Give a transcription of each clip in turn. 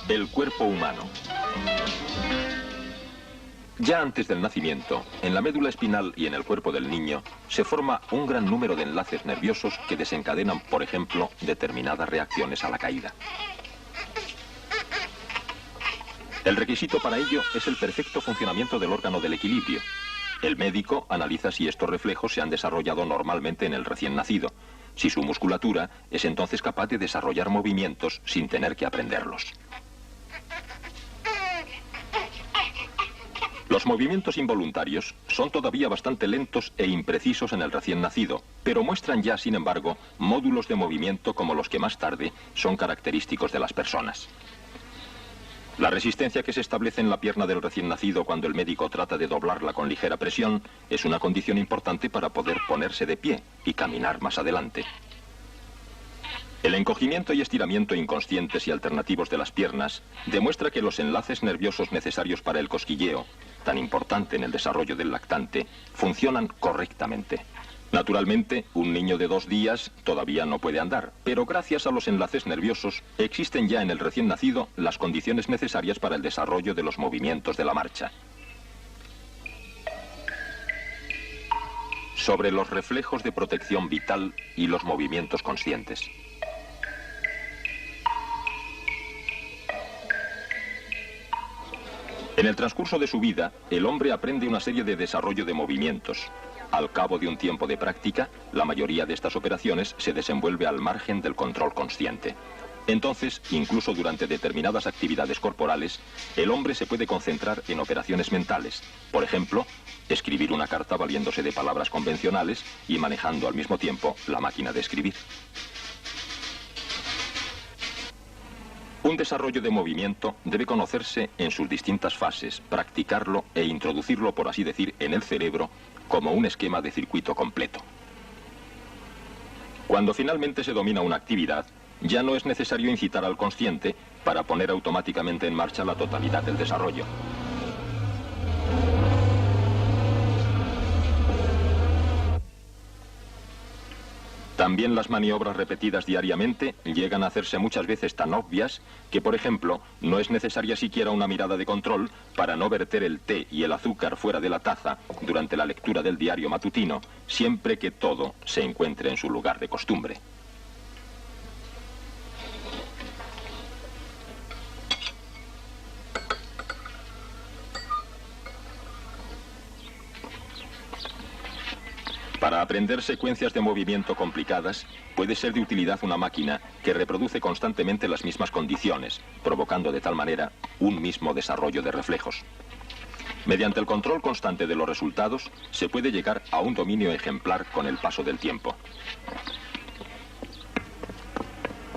El cuerpo humano. Ya antes del nacimiento, en la médula espinal y en el cuerpo del niño, se forma un gran número de enlaces nerviosos que desencadenan, por ejemplo, determinadas reacciones a la caída. El requisito para ello es el perfecto funcionamiento del órgano del equilibrio. El médico analiza si estos reflejos se han desarrollado normalmente en el recién nacido, si su musculatura es entonces capaz de desarrollar movimientos sin tener que aprenderlos. Los movimientos involuntarios son todavía bastante lentos e imprecisos en el recién nacido, pero muestran ya, sin embargo, módulos de movimiento como los que más tarde son característicos de las personas. La resistencia que se establece en la pierna del recién nacido cuando el médico trata de doblarla con ligera presión es una condición importante para poder ponerse de pie y caminar más adelante. El encogimiento y estiramiento inconscientes y alternativos de las piernas demuestra que los enlaces nerviosos necesarios para el cosquilleo, tan importante en el desarrollo del lactante, funcionan correctamente. Naturalmente, un niño de 2 días todavía no puede andar, pero gracias a los enlaces nerviosos existen ya en el recién nacido las condiciones necesarias para el desarrollo de los movimientos de la marcha. Sobre los reflejos de protección vital y los movimientos conscientes. En el transcurso de su vida, el hombre aprende una serie de desarrollo de movimientos. Al cabo de un tiempo de práctica, la mayoría de estas operaciones se desenvuelve al margen del control consciente. Entonces, incluso durante determinadas actividades corporales, el hombre se puede concentrar en operaciones mentales. Por ejemplo, escribir una carta valiéndose de palabras convencionales y manejando al mismo tiempo la máquina de escribir. Un desarrollo de movimiento debe conocerse en sus distintas fases, practicarlo e introducirlo, por así decir, en el cerebro como un esquema de circuito completo. Cuando finalmente se domina una actividad, ya no es necesario incitar al consciente para poner automáticamente en marcha la totalidad del desarrollo. También las maniobras repetidas diariamente llegan a hacerse muchas veces tan obvias que, por ejemplo, no es necesaria siquiera una mirada de control para no verter el té y el azúcar fuera de la taza durante la lectura del diario matutino, siempre que todo se encuentre en su lugar de costumbre. Para aprender secuencias de movimiento complicadas, puede ser de utilidad una máquina que reproduce constantemente las mismas condiciones, provocando de tal manera un mismo desarrollo de reflejos. Mediante el control constante de los resultados, se puede llegar a un dominio ejemplar con el paso del tiempo.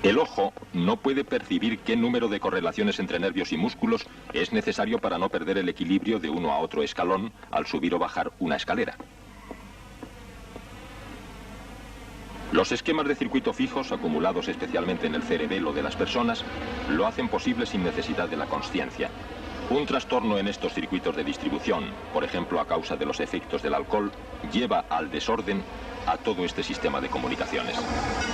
El ojo no puede percibir qué número de correlaciones entre nervios y músculos es necesario para no perder el equilibrio de uno a otro escalón al subir o bajar una escalera. Los esquemas de circuito fijos, acumulados especialmente en el cerebelo de las personas, lo hacen posible sin necesidad de la consciencia. Un trastorno en estos circuitos de distribución, por ejemplo a causa de los efectos del alcohol, lleva al desorden a todo este sistema de comunicaciones.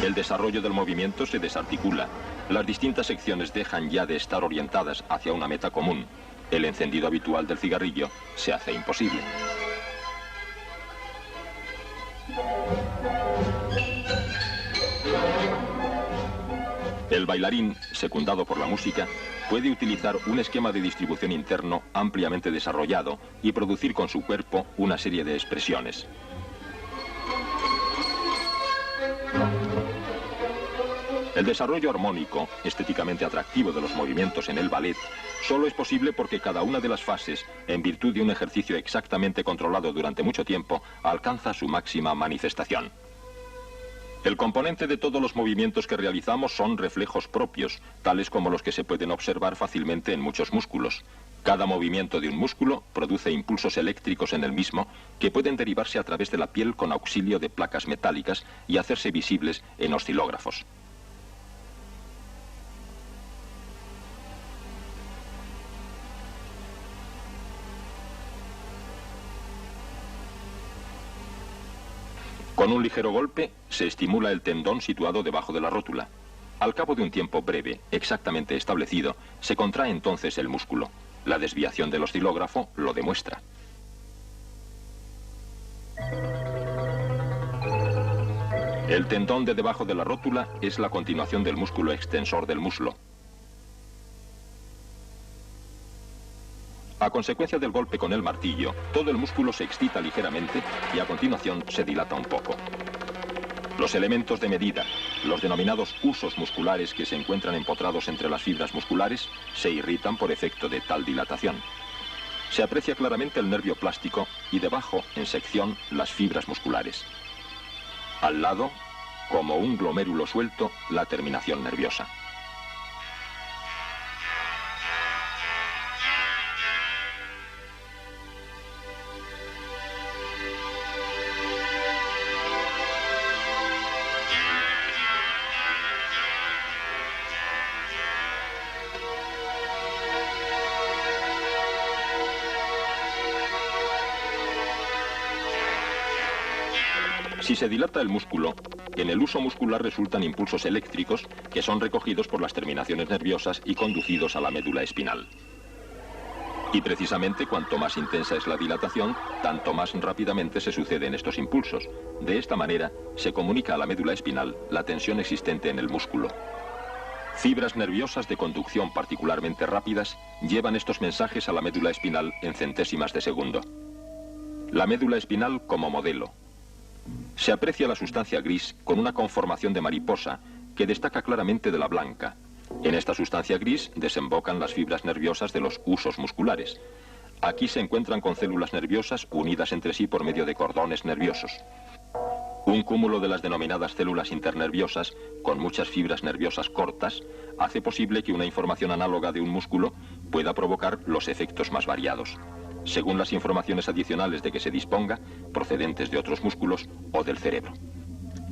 El desarrollo del movimiento se desarticula. Las distintas secciones dejan ya de estar orientadas hacia una meta común. El encendido habitual del cigarrillo se hace imposible. El bailarín, secundado por la música, puede utilizar un esquema de distribución interno ampliamente desarrollado y producir con su cuerpo una serie de expresiones. El desarrollo armónico, estéticamente atractivo de los movimientos en el ballet, solo es posible porque cada una de las fases, en virtud de un ejercicio exactamente controlado durante mucho tiempo, alcanza su máxima manifestación. El componente de todos los movimientos que realizamos son reflejos propios, tales como los que se pueden observar fácilmente en muchos músculos. Cada movimiento de un músculo produce impulsos eléctricos en el mismo que pueden derivarse a través de la piel con auxilio de placas metálicas y hacerse visibles en oscilógrafos. Con un ligero golpe se estimula el tendón situado debajo de la rótula. Al cabo de un tiempo breve, exactamente establecido, se contrae entonces el músculo. La desviación del oscilógrafo lo demuestra. El tendón de debajo de la rótula es la continuación del músculo extensor del muslo. A consecuencia del golpe con el martillo, todo el músculo se excita ligeramente y a continuación se dilata un poco. Los elementos de medida, los denominados husos musculares que se encuentran empotrados entre las fibras musculares, se irritan por efecto de tal dilatación. Se aprecia claramente el nervio plástico y debajo, en sección, las fibras musculares. Al lado, como un glomérulo suelto, la terminación nerviosa. Si se dilata el músculo, en el huso muscular resultan impulsos eléctricos que son recogidos por las terminaciones nerviosas y conducidos a la médula espinal. Y precisamente cuanto más intensa es la dilatación, tanto más rápidamente se suceden estos impulsos. De esta manera se comunica a la médula espinal la tensión existente en el músculo. Fibras nerviosas de conducción particularmente rápidas llevan estos mensajes a la médula espinal en centésimas de segundo. La médula espinal como modelo. Se aprecia la sustancia gris con una conformación de mariposa que destaca claramente de la blanca. En esta sustancia gris desembocan las fibras nerviosas de los husos musculares. Aquí se encuentran con células nerviosas unidas entre sí por medio de cordones nerviosos. Un cúmulo de las denominadas células internerviosas, con muchas fibras nerviosas cortas, hace posible que una información análoga de un músculo pueda provocar los efectos más variados, según las informaciones adicionales de que se disponga, procedentes de otros músculos o del cerebro.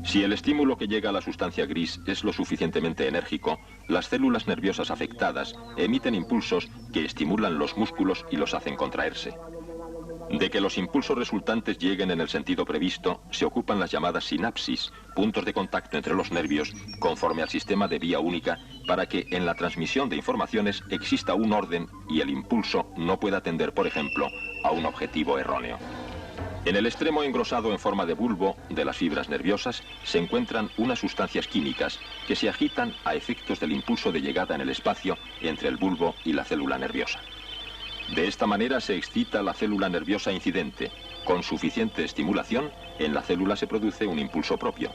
Si el estímulo que llega a la sustancia gris es lo suficientemente enérgico, las células nerviosas afectadas emiten impulsos que estimulan los músculos y los hacen contraerse. De que los impulsos resultantes lleguen en el sentido previsto, se ocupan las llamadas sinapsis, puntos de contacto entre los nervios, conforme al sistema de vía única, para que en la transmisión de informaciones exista un orden y el impulso no pueda tender, por ejemplo, a un objetivo erróneo. En el extremo engrosado en forma de bulbo de las fibras nerviosas se encuentran unas sustancias químicas que se agitan a efectos del impulso de llegada en el espacio entre el bulbo y la célula nerviosa. De esta manera se excita la célula nerviosa incidente. Con suficiente estimulación, en la célula se produce un impulso propio.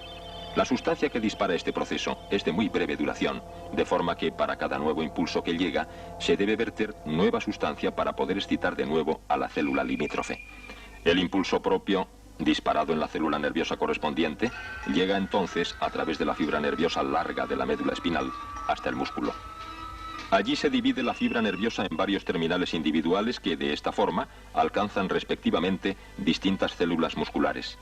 La sustancia que dispara este proceso es de muy breve duración, de forma que para cada nuevo impulso que llega, se debe verter nueva sustancia para poder excitar de nuevo a la célula limítrofe. El impulso propio, disparado en la célula nerviosa correspondiente, llega entonces a través de la fibra nerviosa larga de la médula espinal hasta el músculo. Allí se divide la fibra nerviosa en varios terminales individuales que, de esta forma, alcanzan respectivamente distintas células musculares.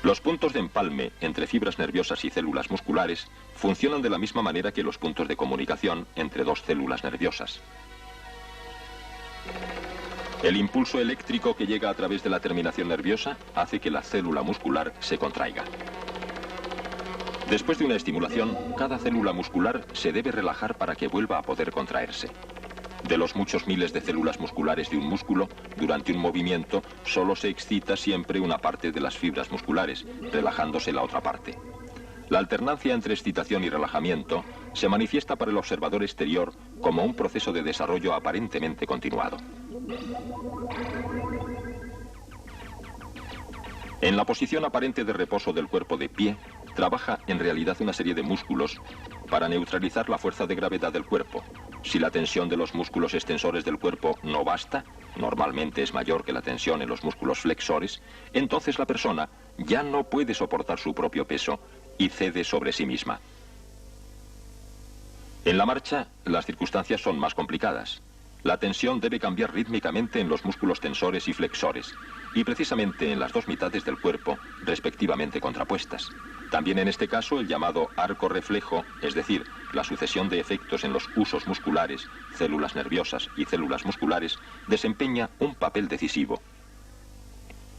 Los puntos de empalme entre fibras nerviosas y células musculares funcionan de la misma manera que los puntos de comunicación entre dos células nerviosas. El impulso eléctrico que llega a través de la terminación nerviosa hace que la célula muscular se contraiga. Después de una estimulación, cada célula muscular se debe relajar para que vuelva a poder contraerse. De los muchos miles de células musculares de un músculo, durante un movimiento solo se excita siempre una parte de las fibras musculares, relajándose la otra parte. La alternancia entre excitación y relajamiento se manifiesta para el observador exterior como un proceso de desarrollo aparentemente continuado. En la posición aparente de reposo del cuerpo de pie, trabaja en realidad una serie de músculos para neutralizar la fuerza de gravedad del cuerpo. Si la tensión de los músculos extensores del cuerpo no basta, normalmente es mayor que la tensión en los músculos flexores, entonces la persona ya no puede soportar su propio peso y cede sobre sí misma. En la marcha, las circunstancias son más complicadas. La tensión debe cambiar rítmicamente en los músculos tensores y flexores, y precisamente en las dos mitades del cuerpo, respectivamente contrapuestas. También en este caso el llamado arco reflejo, es decir, la sucesión de efectos en los husos musculares, células nerviosas y células musculares, desempeña un papel decisivo.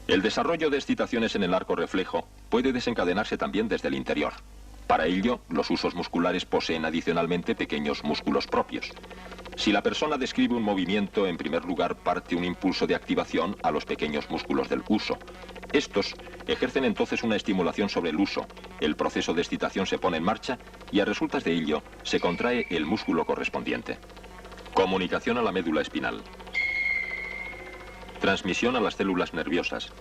El desarrollo de excitaciones en el arco reflejo puede desencadenarse también desde el interior. Para ello, los usos musculares poseen adicionalmente pequeños músculos propios. Si la persona describe un movimiento, en primer lugar parte un impulso de activación a los pequeños músculos del uso. Estos ejercen entonces una estimulación sobre el uso, el proceso de excitación se pone en marcha y a resultas de ello se contrae el músculo correspondiente. Comunicación a la médula espinal. Transmisión a las células nerviosas.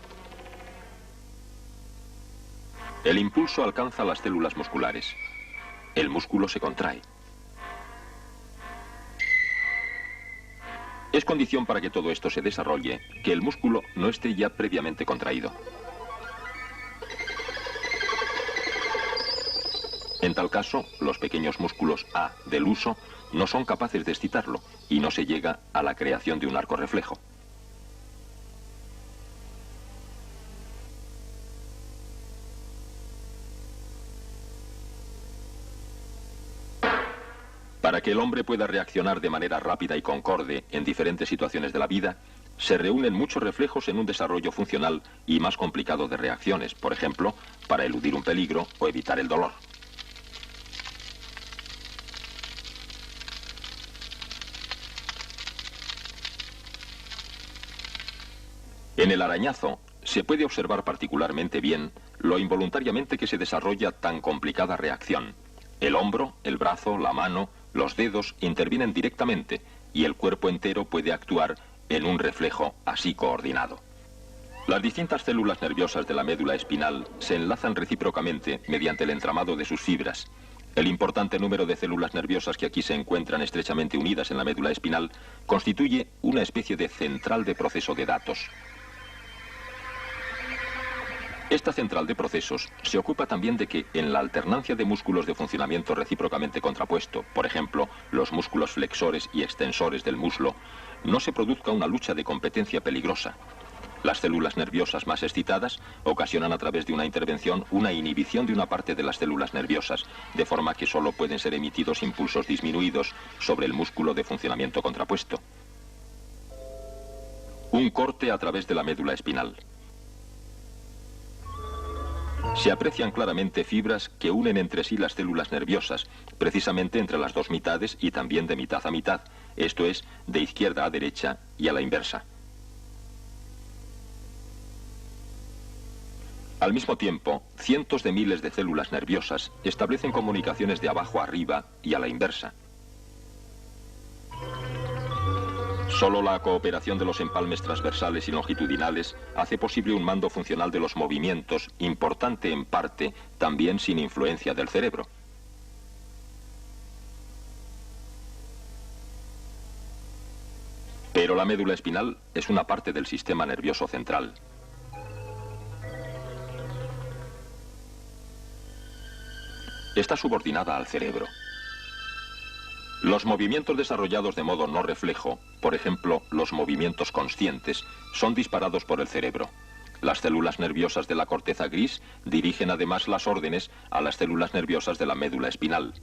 El impulso alcanza las células musculares. El músculo se contrae. Es condición para que todo esto se desarrolle que el músculo no esté ya previamente contraído. En tal caso, los pequeños músculos A del uso no son capaces de excitarlo y no se llega a la creación de un arco reflejo. Para que el hombre pueda reaccionar de manera rápida y concorde en diferentes situaciones de la vida, se reúnen muchos reflejos en un desarrollo funcional y más complicado de reacciones, por ejemplo, para eludir un peligro o evitar el dolor. En el arañazo se puede observar particularmente bien lo involuntariamente que se desarrolla tan complicada reacción. El hombro, el brazo, la mano, los dedos intervienen directamente y el cuerpo entero puede actuar en un reflejo así coordinado. Las distintas células nerviosas de la médula espinal se enlazan recíprocamente mediante el entramado de sus fibras. El importante número de células nerviosas que aquí se encuentran estrechamente unidas en la médula espinal constituye una especie de central de proceso de datos. Esta central de procesos se ocupa también de que en la alternancia de músculos de funcionamiento recíprocamente contrapuesto, por ejemplo, los músculos flexores y extensores del muslo, no se produzca una lucha de competencia peligrosa. Las células nerviosas más excitadas ocasionan a través de una intervención una inhibición de una parte de las células nerviosas, de forma que solo pueden ser emitidos impulsos disminuidos sobre el músculo de funcionamiento contrapuesto. Un corte a través de la médula espinal. Se aprecian claramente fibras que unen entre sí las células nerviosas, precisamente entre las dos mitades y también de mitad a mitad, esto es, de izquierda a derecha y a la inversa. Al mismo tiempo, cientos de miles de células nerviosas establecen comunicaciones de abajo a arriba y a la inversa. Solo la cooperación de los empalmes transversales y longitudinales hace posible un mando funcional de los movimientos, importante en parte, también sin influencia del cerebro. Pero la médula espinal es una parte del sistema nervioso central. Está subordinada al cerebro. Los movimientos desarrollados de modo no reflejo, por ejemplo, los movimientos conscientes, son disparados por el cerebro. Las células nerviosas de la corteza gris dirigen además las órdenes a las células nerviosas de la médula espinal.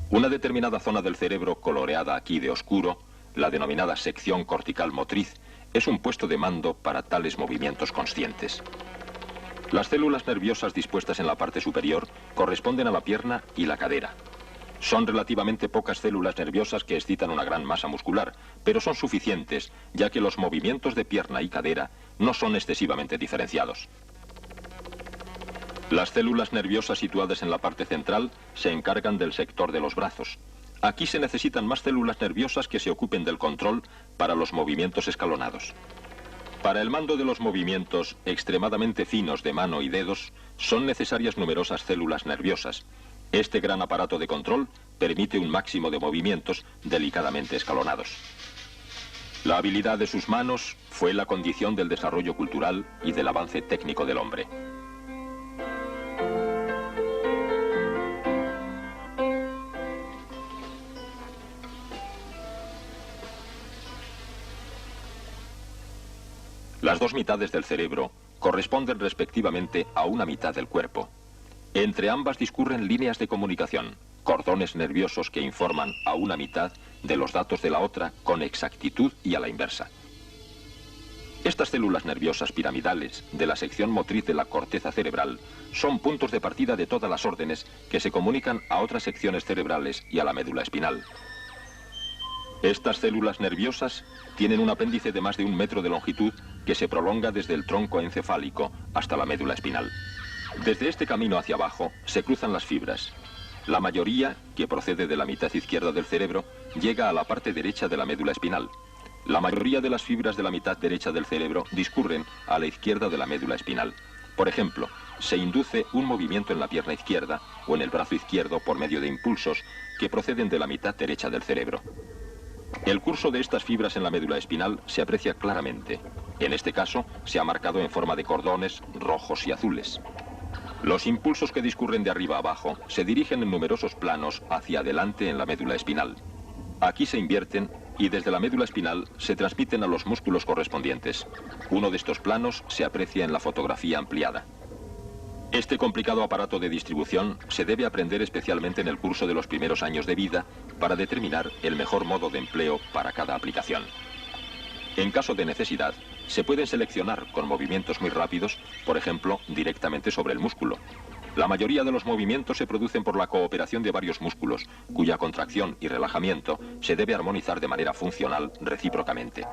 Una determinada zona del cerebro coloreada aquí de oscuro, la denominada sección cortical motriz, es un puesto de mando para tales movimientos conscientes. Las células nerviosas dispuestas en la parte superior corresponden a la pierna y la cadera. Son relativamente pocas células nerviosas que excitan una gran masa muscular, pero son suficientes, ya que los movimientos de pierna y cadera no son excesivamente diferenciados. Las células nerviosas situadas en la parte central se encargan del sector de los brazos. Aquí se necesitan más células nerviosas que se ocupen del control para los movimientos escalonados. Para el mando de los movimientos extremadamente finos de mano y dedos, son necesarias numerosas células nerviosas. Este gran aparato de control permite un máximo de movimientos delicadamente escalonados. La habilidad de sus manos fue la condición del desarrollo cultural y del avance técnico del hombre. Las dos mitades del cerebro corresponden respectivamente a una mitad del cuerpo. Entre ambas discurren líneas de comunicación, cordones nerviosos que informan a una mitad de los datos de la otra con exactitud y a la inversa. Estas células nerviosas piramidales de la sección motriz de la corteza cerebral son puntos de partida de todas las órdenes que se comunican a otras secciones cerebrales y a la médula espinal. Estas células nerviosas tienen un apéndice de más de 1 metro de longitud que se prolonga desde el tronco encefálico hasta la médula espinal. Desde este camino hacia abajo se cruzan las fibras. La mayoría, que procede de la mitad izquierda del cerebro, llega a la parte derecha de la médula espinal. La mayoría de las fibras de la mitad derecha del cerebro discurren a la izquierda de la médula espinal. Por ejemplo, se induce un movimiento en la pierna izquierda o en el brazo izquierdo por medio de impulsos que proceden de la mitad derecha del cerebro. El curso de estas fibras en la médula espinal se aprecia claramente. En este caso, se ha marcado en forma de cordones rojos y azules. Los impulsos que discurren de arriba a abajo se dirigen en numerosos planos hacia adelante en la médula espinal. Aquí se invierten y desde la médula espinal se transmiten a los músculos correspondientes. Uno de estos planos se aprecia en la fotografía ampliada. Este complicado aparato de distribución se debe aprender especialmente en el curso de los primeros años de vida para determinar el mejor modo de empleo para cada aplicación. En caso de necesidad, se pueden seleccionar con movimientos muy rápidos, por ejemplo, directamente sobre el músculo. La mayoría de los movimientos se producen por la cooperación de varios músculos, cuya contracción y relajamiento se debe armonizar de manera funcional recíprocamente.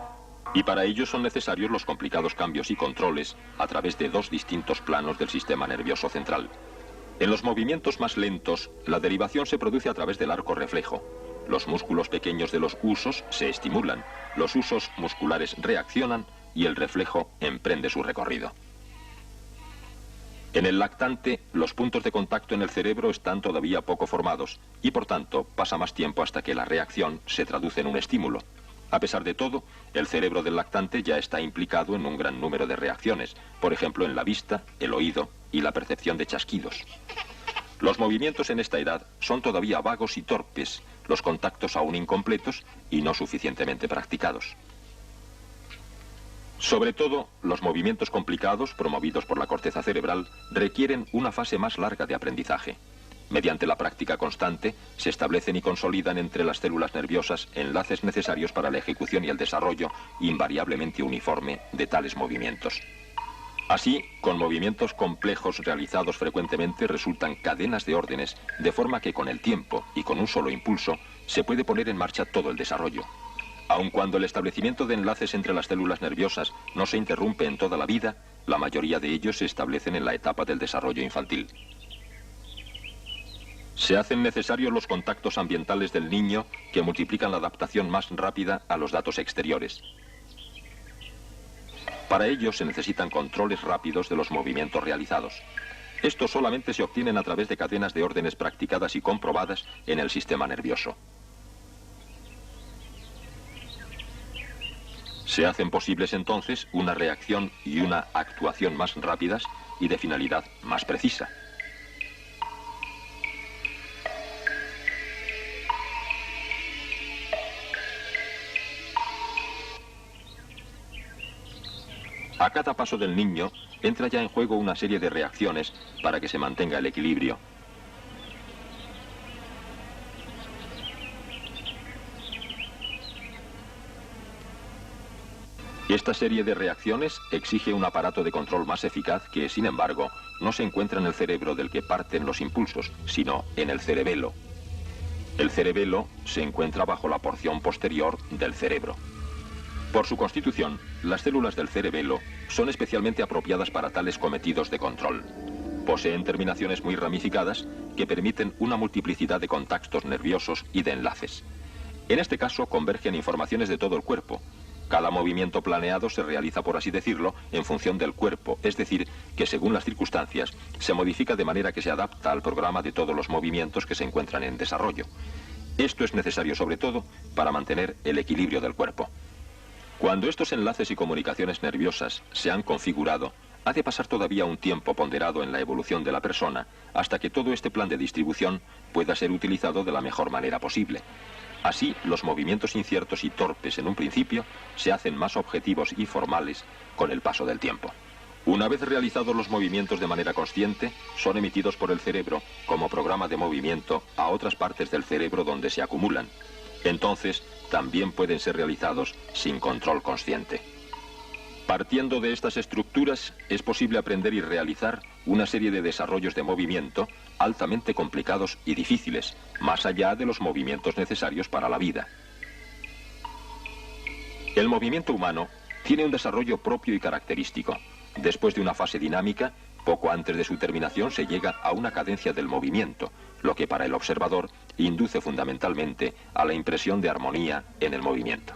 Y para ello son necesarios los complicados cambios y controles a través de 2 distintos planos del sistema nervioso central. En los movimientos más lentos, la derivación se produce a través del arco reflejo. Los músculos pequeños de los husos se estimulan, los husos musculares reaccionan y el reflejo emprende su recorrido. En el lactante, los puntos de contacto en el cerebro están todavía poco formados y por tanto pasa más tiempo hasta que la reacción se traduce en un estímulo. A pesar de todo, el cerebro del lactante ya está implicado en un gran número de reacciones, por ejemplo en la vista, el oído y la percepción de chasquidos. Los movimientos en esta edad son todavía vagos y torpes, los contactos aún incompletos y no suficientemente practicados. Sobre todo, los movimientos complicados promovidos por la corteza cerebral requieren una fase más larga de aprendizaje. Mediante la práctica constante, se establecen y consolidan entre las células nerviosas enlaces necesarios para la ejecución y el desarrollo invariablemente uniforme de tales movimientos. Así, con movimientos complejos realizados frecuentemente resultan cadenas de órdenes, de forma que con el tiempo y con un solo impulso se puede poner en marcha todo el desarrollo. Aun cuando el establecimiento de enlaces entre las células nerviosas no se interrumpe en toda la vida, la mayoría de ellos se establecen en la etapa del desarrollo infantil. Se hacen necesarios los contactos ambientales del niño que multiplican la adaptación más rápida a los datos exteriores. Para ello se necesitan controles rápidos de los movimientos realizados. Estos solamente se obtienen a través de cadenas de órdenes practicadas y comprobadas en el sistema nervioso. Se hacen posibles entonces una reacción y una actuación más rápidas y de finalidad más precisa. A cada paso del niño entra ya en juego una serie de reacciones para que se mantenga el equilibrio. Esta serie de reacciones exige un aparato de control más eficaz que, sin embargo, no se encuentra en el cerebro del que parten los impulsos, sino en el cerebelo. El cerebelo se encuentra bajo la porción posterior del cerebro. Por su constitución, las células del cerebelo son especialmente apropiadas para tales cometidos de control. Poseen terminaciones muy ramificadas que permiten una multiplicidad de contactos nerviosos y de enlaces. En este caso convergen informaciones de todo el cuerpo. Cada movimiento planeado se realiza, por así decirlo, en función del cuerpo, es decir, que según las circunstancias se modifica de manera que se adapta al programa de todos los movimientos que se encuentran en desarrollo. Esto es necesario sobre todo para mantener el equilibrio del cuerpo. Cuando estos enlaces y comunicaciones nerviosas se han configurado, ha de pasar todavía un tiempo ponderado en la evolución de la persona hasta que todo este plan de distribución pueda ser utilizado de la mejor manera posible. Así, los movimientos inciertos y torpes en un principio se hacen más objetivos y formales con el paso del tiempo. Una vez realizados los movimientos de manera consciente, son emitidos por el cerebro como programa de movimiento a otras partes del cerebro donde se acumulan. Entonces, también pueden ser realizados sin control consciente. Partiendo de estas estructuras, es posible aprender y realizar una serie de desarrollos de movimiento altamente complicados y difíciles, más allá de los movimientos necesarios para la vida. El movimiento humano tiene un desarrollo propio y característico. Después de una fase dinámica, poco antes de su terminación se llega a una cadencia del movimiento, lo que para el observador induce fundamentalmente a la impresión de armonía en el movimiento.